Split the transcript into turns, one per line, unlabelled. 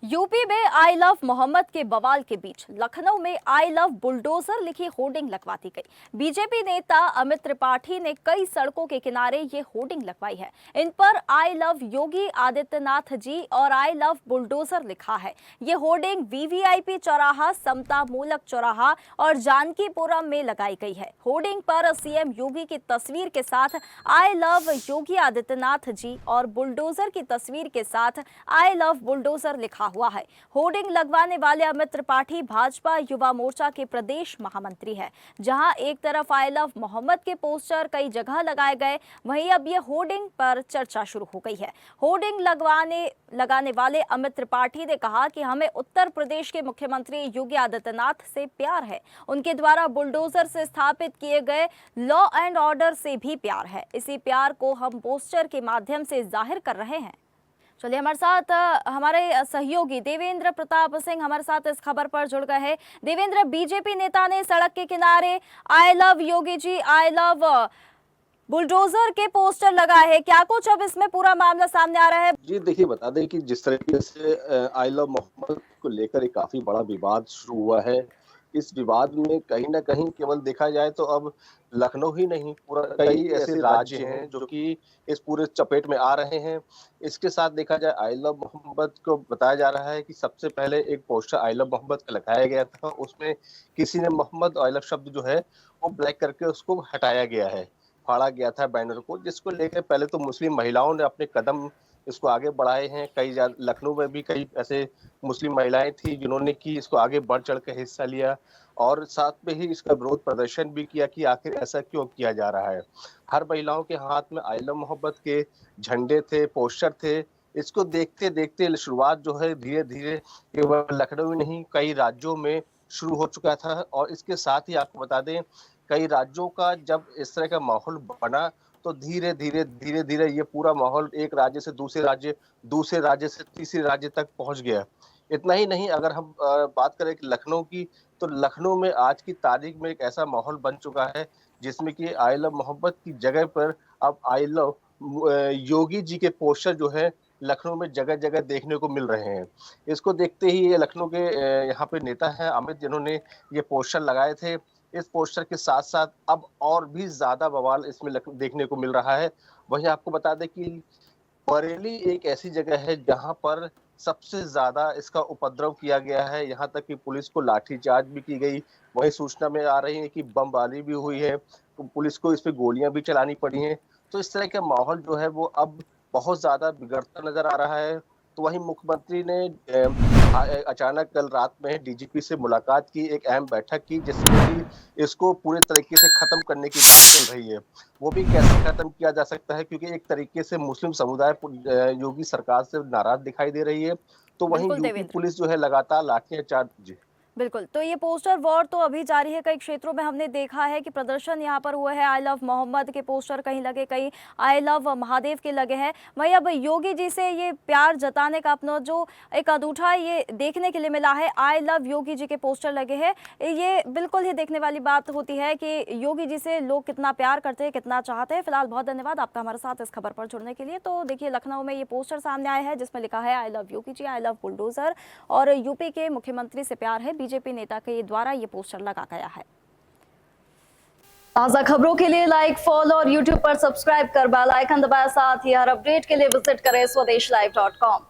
UP में I love Mohammad के बवाल के बीच लखनऊ में आई लव बुलडोजर लिखी होर्डिंग लगवाती गई। बीजेपी नेता अमित त्रिपाठी ने कई सड़कों के किनारे ये होर्डिंग लगवाई है। इन पर आई लव योगी आदित्यनाथ जी और आई लव बुलडोजर लिखा है। ये होर्डिंग वीवीआईपी चौराहा, समता मूलक चौराहा और जानकीपुरम में लगाई गई है। होर्डिंग पर सीएम योगी की तस्वीर के साथ आई लव योगी आदित्यनाथ जी और बुलडोजर की तस्वीर के साथ आई लव बुलडोजर लिखा हुआ है। होर्डिंग लगवाने वाले अमित त्रिपाठी भाजपा युवा मोर्चा के प्रदेश महामंत्री हैं। जहां एक तरफ आई लव मोहम्मद के पोस्टर कई जगह लगाए गए, वहीं अब ये होर्डिंग पर चर्चा शुरू हो गई है। होर्डिंग लगाने वाले अमित त्रिपाठी ने कहा कि हमें उत्तर प्रदेश के मुख्यमंत्री योगी आदित्यनाथ से प्यार है। उनके द्वारा बुलडोजर से स्थापित किए गए लॉ एंड ऑर्डर से भी प्यार है। इसी प्यार को हम पोस्टर के माध्यम से जाहिर कर रहे हैं। चलिए, हमारे साथ हमारे सहयोगी देवेंद्र प्रताप सिंह हमारे साथ इस खबर पर जुड़ गए हैं। देवेंद्र, बीजेपी नेता ने सड़क के किनारे I love Yogi ji, I love bulldozer के पोस्टर लगाए हैं। क्या कुछ अब इसमें पूरा मामला सामने आ रहा है?
जी देखिए, बता दें कि जिस तरीके से आई लव मोहम्मद को लेकर एक काफी बड़ा विवाद शुरू हुआ है। इस विवाद में कहीं ना कहीं केवल देखा जाए तो अब लखनऊ ही नहीं, पूरा कई ऐसे राज्य हैं जो कि इस पूरे चपेट में आ रहे हैं। इसके साथ देखा जाए, आई लव मोहम्मद को बताया जा रहा है कि सबसे पहले एक पोस्टर आई लव मोहम्मद का लगाया गया था। उसमें किसी ने मोहम्मद आई लव शब्द जो है वो ब्लैक करके उसको हटाया गया है, फाड़ा गया था बैनर को, जिसको लेकर पहले तो मुस्लिम महिलाओं ने अपने कदम इसको आगे बढ़ाए हैं। लखनऊ में भी कई ऐसे मुस्लिम महिलाएं थी जिन्होंने की इसको आगे बढ़ चढ़ कर हिस्सा लिया और साथ में ही इसका विरोध प्रदर्शन भी किया कि आखिर ऐसा क्यों किया जा रहा है। हर महिलाओं के हाथ में आई लव मोहब्बत के झंडे थे, पोस्टर थे। इसको देखते देखते शुरुआत जो है धीरे धीरे केवल लखनऊ में नहीं, कई राज्यों में शुरू हो चुका था। और इसके साथ ही आपको बता दें, कई राज्यों का जब इस तरह का माहौल बना तो धीरे धीरे ये पूरा माहौल एक राज्य से दूसरे राज्य से तीसरे राज्य तक पहुंच गया। इतना ही नहीं, अगर हम बात करें कि लखनऊ की, तो लखनऊ में आज की तारीख में एक ऐसा माहौल बन चुका है जिसमें कि आई लव मोहब्बत की जगह पर अब आई लव योगी जी के पोस्टर जो है लखनऊ में जगह जगह देखने को मिल रहे हैं। इसको देखते ही ये लखनऊ के यहाँ पे नेता हैं अमित, जिन्होंने ये पोस्टर लगाए थे। इस पोस्टर के साथ साथ अब और भी ज्यादा बवाल इसमें देखने को मिल रहा है। वहीं आपको बता दें कि बरेली एक ऐसी जगह है जहां पर सबसे ज्यादा इसका उपद्रव किया गया है। यहां तक कि पुलिस को लाठीचार्ज भी की गई। वही सूचना में आ रही है कि बमबारी भी हुई है, तो पुलिस को इस पे गोलियां भी चलानी पड़ी हैं। तो इस तरह का माहौल जो है वो अब बहुत ज्यादा बिगड़ता नजर आ रहा है। तो वहीं मुख्यमंत्री ने अचानक कल रात में डीजीपी से मुलाकात की, एक अहम बैठक की, जिसमें कि इसको पूरे तरीके से खत्म करने की बात चल रही है। वो भी कैसे खत्म किया जा सकता है, क्योंकि एक तरीके से मुस्लिम समुदाय योगी सरकार से नाराज दिखाई दे रही है। तो वहीं यूपी पुलिस जो है लगातार लाठीचार्ज।
बिल्कुल, तो ये पोस्टर वॉर तो अभी जारी है। कई क्षेत्रों में हमने देखा है कि प्रदर्शन यहाँ पर हुए हैं। आई लव मोहम्मद के पोस्टर कहीं लगे, कहीं आई लव महादेव के लगे हैं। वहीं अब योगी जी से ये प्यार जताने का अपना जो एक अनूठा ये देखने के लिए मिला है, आई लव योगी जी के पोस्टर लगे हैं। ये बिल्कुल ही देखने वाली बात होती है कि योगी जी से लोग कितना प्यार करते हैं, कितना चाहते हैं। फिलहाल बहुत धन्यवाद आपका हमारे साथ इस खबर पर जुड़ने के लिए। तो देखिए, लखनऊ में ये पोस्टर सामने आए हैं जिसमें लिखा है I love Yogi ji, I love bulldozer और यूपी के मुख्यमंत्री से प्यार है। बीजेपी नेता के द्वारा ये पोस्टर लगा गया है। ताजा खबरों के लिए लाइक, फॉलो और यूट्यूब पर सब्सक्राइब कर बेल आइकन दबाएं। साथ ही हर अपडेट के लिए विजिट करें स्वदेशलाइव.com।